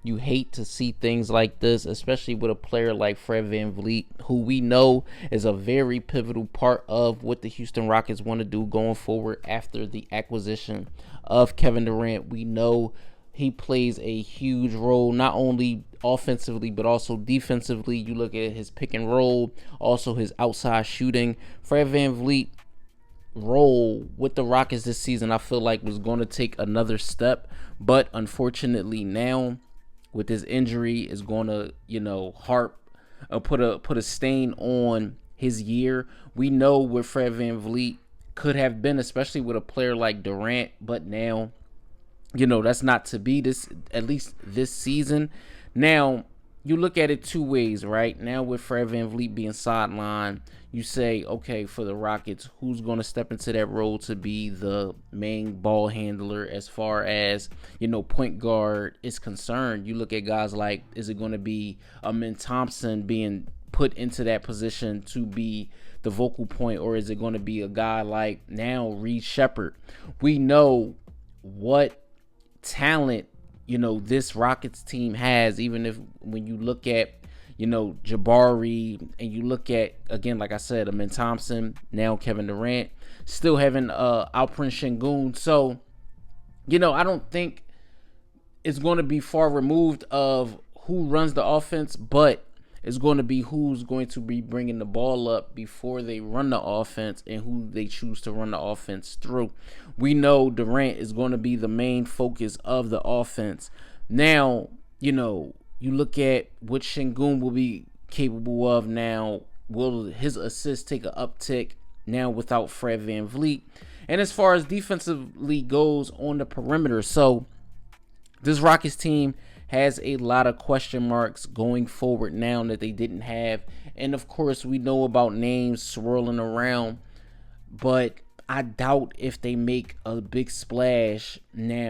You hate to see things like this, especially with a player like Fred VanVleet, who we know is a very pivotal part of what the Houston Rockets want to do going forward after the acquisition of Kevin Durant. We know he plays a huge role, not only offensively, but also defensively. You look at his pick and roll, also his outside shooting. Fred VanVleet role with the Rockets this season, I feel like, was going to take another step, but unfortunately now with this injury is going to, put a stain on his year. We know what Fred VanVleet could have been, especially with a player like Durant, but now, that's not to be, this at least this season. Now, you look at it two ways, right? Now with Fred VanVleet being sidelined, you say, okay, for the Rockets, who's going to step into that role to be the main ball handler as far as, point guard is concerned? You look at guys like, is it going to be Amin Thompson being put into that position to be the vocal point, or is it going to be a guy like now Reed Shepherd? We know what talent this Rockets team has, even if when you look at Jabari, and you look at, again, like I said, Amin Thompson, now Kevin Durant, still having Alperen Sengun. So I don't think it's going to be far removed of who runs the offense, but it's going to be who's going to be bringing the ball up before they run the offense and who they choose to run the offense through. We know Durant is going to be the main focus of the offense. Now, you look at what Sengun will be capable of now. Will his assists take an uptick now without Fred VanVleet? And as far as defensively goes on the perimeter, so this Rockets team has a lot of question marks going forward now that they didn't have. And of course, we know about names swirling around, but I doubt if they make a big splash now